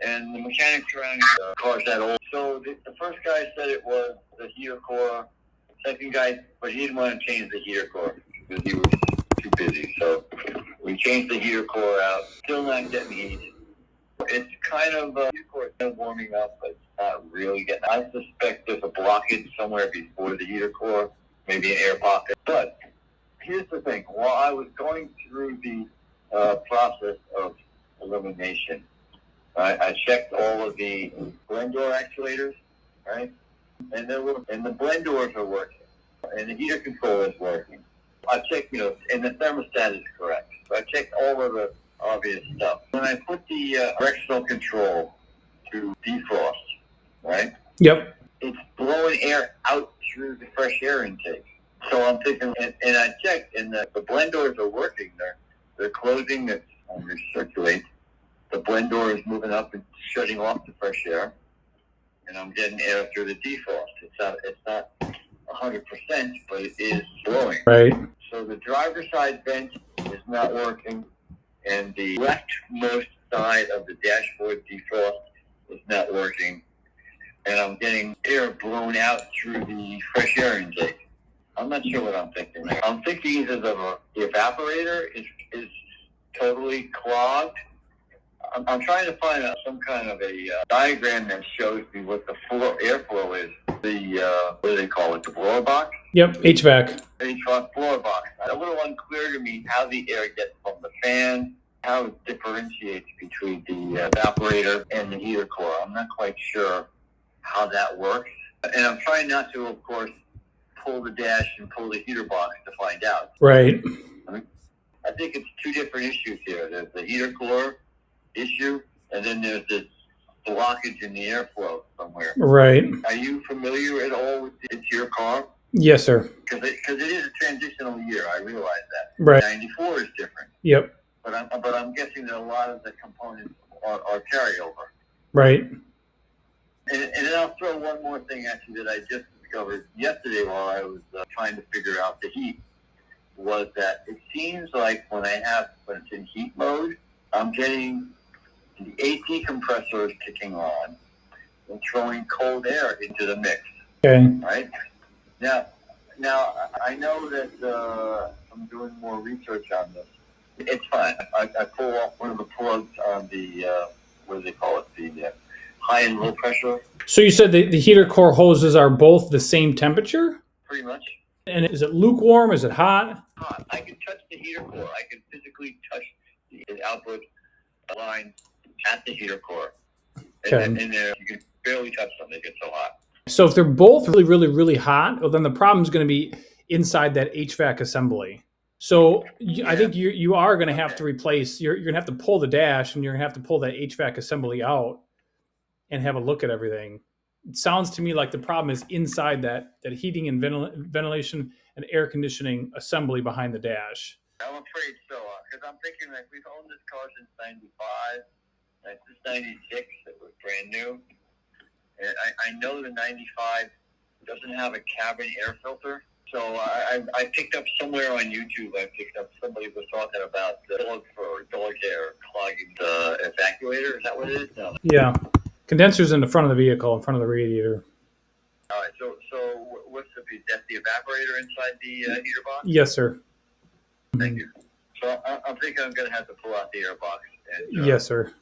And the mechanics around cars that old. So the first guy said it was the heater core. Second guy, but he didn't want to change the heater core because he was too busy. So we changed the heater core out. Still not getting heat. It's kind of heater core is kind of warming up, but it's not really getting. I suspect there's a blockage somewhere before the heater core, maybe an air pocket. But here's the thing: while I was going through the process of elimination, I checked all of the blend door actuators, right? And the blend doors are working, and the heater control is working. I checked, and the thermostat is correct. So I checked all of the obvious stuff. When I put the directional control to defrost, right? Yep. It's blowing air out through the fresh air intake. So I'm thinking, and I checked, and the blend doors are working. They're closing. It's recirculate. The blend door is moving up and shutting off the fresh air, and I'm getting air through the defrost. It's not 100%, but it is blowing. Right. So the driver's side vent is not working, and the leftmost side of the dashboard defrost is not working, and I'm getting air blown out through the fresh air intake. I'm not sure what I'm thinking there. I'm thinking either the evaporator is totally clogged. I'm trying to find out some kind of a diagram that shows me what the airflow is. What do they call it? The blower box? Yep, HVAC. HVAC blower box. It's a little unclear to me how the air gets from the fan, how it differentiates between the evaporator and the heater core. I'm not quite sure how that works. And I'm trying not to, of course, pull the dash and pull the heater box to find out. Right. I think it's two different issues here. There's the heater core issue, and then there's this blockage in the airflow somewhere. Right. Are you familiar at all with your car? Yes, sir. Because it is a transitional year. I realize that. Right. 94 is different. Yep. But I'm guessing that a lot of the components are carryover. Right. And then I'll throw one more thing at you that I just discovered yesterday while I was trying to figure out the heat, was that it seems like when it's in heat mode, I'm getting the AC compressor is kicking on and throwing cold air into the mix. Okay. Right? Now I know that I'm doing more research on this. It's fine. I pull off one of the plugs on the, what do they call it? The high and low pressure. So you said the heater core hoses are both the same temperature? Pretty much. And is it lukewarm? Is it hot? Hot. I can touch the heater core. I can physically touch the output line at the heater core. Okay. And there, you can barely touch them. They get so hot. So if they're both really, really, really hot, well, then the problem is going to be inside that HVAC assembly. So I think you are going to have to replace, you're going to have to pull the dash, and you're going to have to pull that HVAC assembly out and have a look at everything. It sounds to me like the problem is inside that heating and ventilation and air conditioning assembly behind the dash. I'm afraid so, because I'm thinking that we've owned this car since 95. Since 96, it was brand new. And I know the 95 doesn't have a cabin air filter. So I picked up somewhere on YouTube, somebody was talking about dog hair clogging the evacuator. Is that what it is? No. Yeah. Condensers in the front of the vehicle, in front of the radiator. All right. So what's that's the evaporator inside the heater box? Yes, sir. Thank you. So I'm thinking I'm going to have to pull out the air box. And, yes, sir.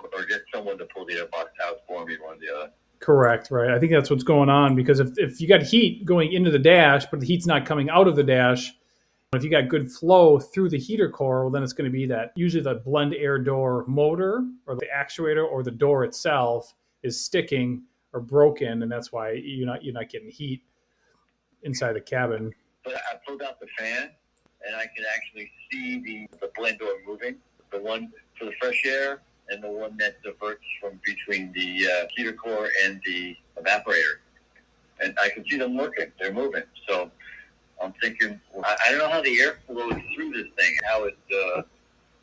Or get someone to pull the air box out for me, one or the other. Correct, right. I think that's what's going on, because if you got heat going into the dash, but the heat's not coming out of the dash, if you got good flow through the heater core, well, then it's going to be that usually the blend air door motor or the actuator or the door itself is sticking or broken, and that's why you're not getting heat inside the cabin. But I pulled out the fan, and I can actually see the blend door moving, the one for the fresh air and the one that diverts from between the heater core and the evaporator. And I can see them working. They're moving. So I'm thinking, I don't know how the air flows through this thing, how it,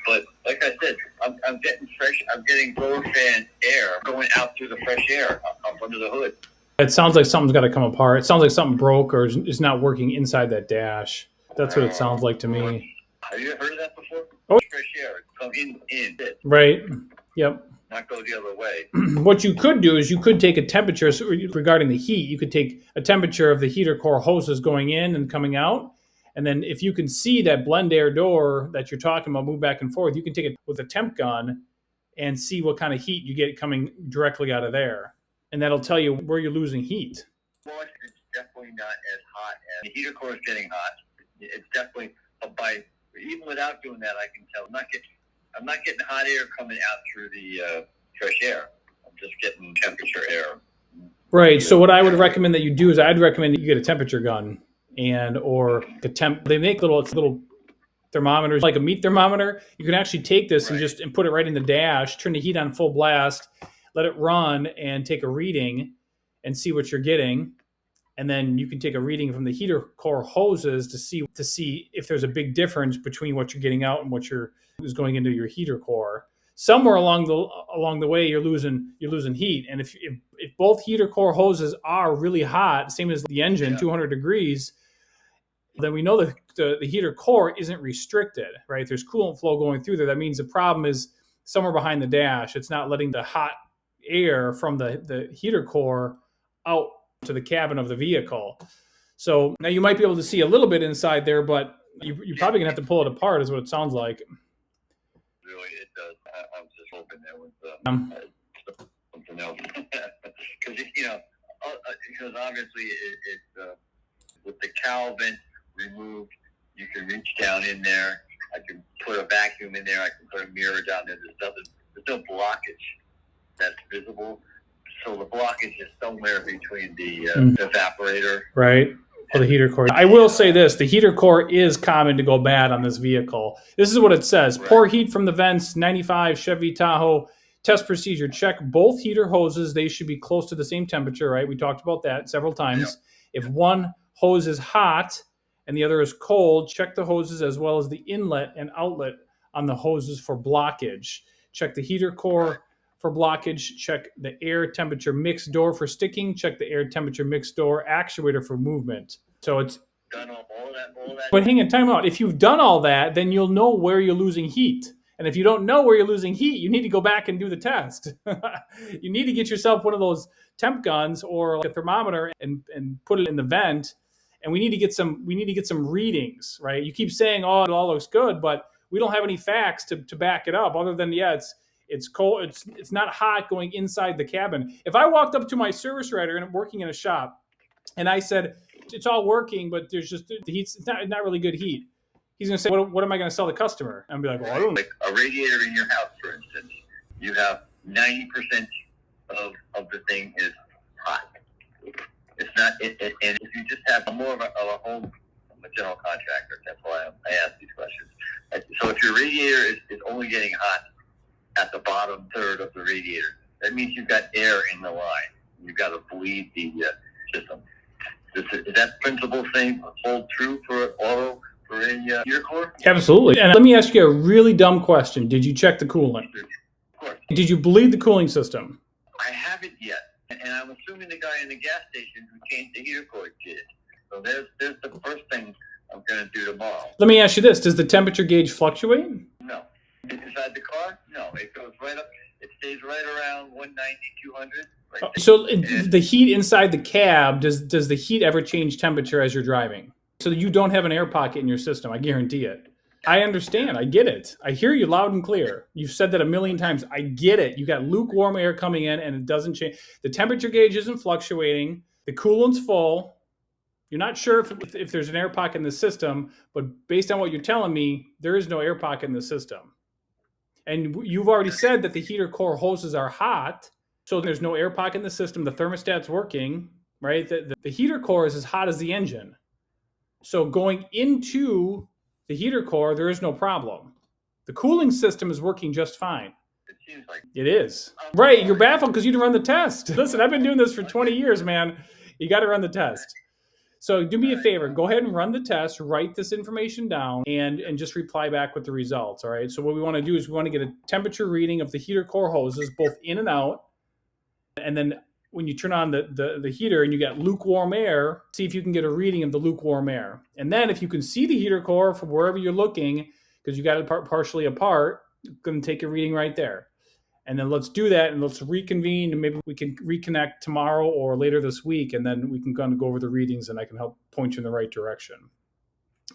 but like I said, I'm getting blower fan air going out through the fresh air up under the hood. It sounds like something's got to come apart. It sounds like something broke or is not working inside that dash. That's what it sounds like to me. Have you heard of that before? Oh. Fresh air come in. Right. Yep. not go the other way. What you could do is you could take a temperature regarding the heat. You could take a temperature of the heater core hoses going in and coming out. And then if you can see that blend air door that you're talking about move back and forth, you can take it with a temp gun and see what kind of heat you get coming directly out of there. And that'll tell you where you're losing heat. Well, it's definitely not as hot as the heater core is getting hot. It's definitely even without doing that, I can tell I'm not getting hot air coming out through the fresh air. I'm just getting temperature air. Right. So what I would recommend that you do is I'd recommend that you get a temperature gun or a temp. They make little thermometers, like a meat thermometer. You can actually take this and put it right in the dash, turn the heat on full blast, let it run, and take a reading and see what you're getting. And then you can take a reading from the heater core hoses to see if there's a big difference between what you're getting out and what is going into your heater core. Somewhere along the way, you're losing heat. And if both heater core hoses are really hot, same as the engine, 200 degrees, then we know that the heater core isn't restricted, right? There's coolant flow going through there. That means the problem is somewhere behind the dash. It's not letting the hot air from the heater core out to the cabin of the vehicle. So now you might be able to see a little bit inside there, but you're probably gonna have to pull it apart, is what it sounds like. Really, it does. I was just hoping there was something else, because obviously it's with the cowl vent removed, you can reach down in there. I can put a vacuum in there. I can put a mirror down there. There's no blockage that's visible. So the blockage is somewhere between the evaporator. Right. Or the heater core. I will say this, the heater core is common to go bad on this vehicle. This is what it says. Right. Pour heat from the vents, 95 Chevy Tahoe. Test procedure. Check both heater hoses. They should be close to the same temperature, right? We talked about that several times. Yeah. If one hose is hot and the other is cold, check the hoses as well as the inlet and outlet on the hoses for blockage. Check the heater core for blockage. Check the air temperature mix door for sticking. Check the air temperature mix door actuator for movement. So it's done all that. But hang on, time out. If you've done all that, then you'll know where you're losing heat. And if you don't know where you're losing heat, you need to go back and do the test. You need to get yourself one of those temp guns or like a thermometer and put it in the vent. And we need to get some readings, right? You keep saying, oh, it all looks good, but we don't have any facts to back it up other than, it's cold. It's not hot going inside the cabin. If I walked up to my service writer and I'm working in a shop and I said, it's all working, but there's just the heat's it's not really good heat. He's going to say, what am I going to sell the customer? And I'll be like, well, I don't know. Like a radiator in your house, for instance, you have 90% of the thing is hot. It's not, and if you just have more of a home, I'm a general contractor, that's why I ask these questions. So if your radiator is only getting hot at the bottom third of the radiator, that means you've got air in the line. You've got to bleed the system. Does that principle thing hold true for auto? For a heater core? Absolutely. And let me ask you a really dumb question. Did you check the coolant? Of course. Did you bleed the cooling system? I haven't yet. And I'm assuming the guy in the gas station who changed the heater core did. So there's the first thing I'm going to do tomorrow. Let me ask you this. Does the temperature gauge fluctuate? No. Inside the car? No. It goes right up. It stays right around 190, 200. Right. So the heat inside the cab, does the heat ever change temperature as you're driving? So you don't have an air pocket in your system, I guarantee it. I understand. I get it. I hear you loud and clear. You've said that a million times. I get it. You got lukewarm air coming in and it doesn't change. The temperature gauge isn't fluctuating. The coolant's full. You're not sure if there's an air pocket in the system, but based on what you're telling me, there is no air pocket in the system. And you've already said that the heater core hoses are hot, so there's no air pocket in the system. The thermostat's working, right? The heater core is as hot as the engine. So going into the heater core, there is no problem. The cooling system is working just fine. It seems like it is. Right, you're baffled because you didn't run the test. Listen, I've been doing this for 20 years, man. You got to run the test. So do me a favor. Go ahead and run the test. Write this information down and just reply back with the results, all right? So what we want to do is we want to get a temperature reading of the heater core hoses, both in and out. And then when you turn on the heater and you got lukewarm air, see if you can get a reading of the lukewarm air. And then if you can see the heater core from wherever you're looking, because you got it partially apart, you can take a reading right there. And then let's do that, and let's reconvene, and maybe we can reconnect tomorrow or later this week, and then we can kind of go over the readings, and I can help point you in the right direction.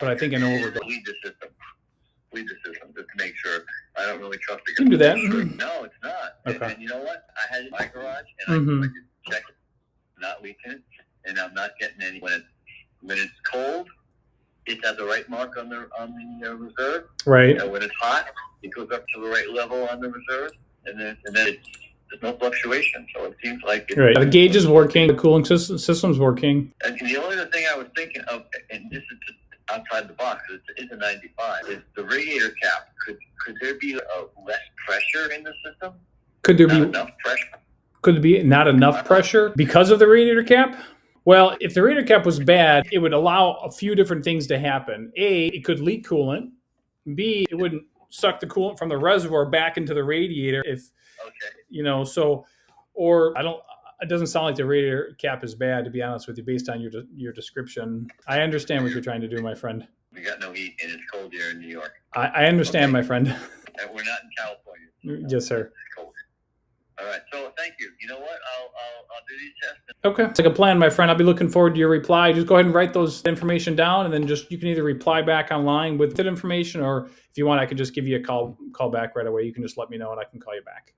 But I think I know where we're going. Lead the system just to make sure. I don't really trust the You can do that. No, it's not. Okay. And you know what? I had it in my garage, and I just checked it, not leaking it, and I'm not getting any. When it's cold, it's at the right mark on the reserve. Right. And when it's hot, it goes up to the right level on the reserve, and then there's no fluctuation. So it seems like it's right. The gauge is working. The cooling system's working. And the only other thing I was thinking of, and this is just outside the box, it's a 95, is the radiator cap. Could there be less pressure in the system? Could there Not be enough pressure? Could there be not enough pressure because of the radiator cap? Well, if the radiator cap was bad, it would allow a few different things to happen. A, it could leak coolant. B, it wouldn't suck the coolant from the reservoir back into the radiator. If or it doesn't sound like the radiator cap is bad, to be honest with you, based on your description. I understand what you're trying to do, my friend. We got no heat, and it's cold here in New York. I understand, my friend. And we're not in California. Yes, sir. It's cold. All right, so thank you. You know what? I'll do these tests. Okay, it's like a plan, my friend. I'll be looking forward to your reply. Just go ahead and write those information down, and then you can either reply back online with that information, or if you want, I can just give you a call back right away. You can just let me know, and I can call you back.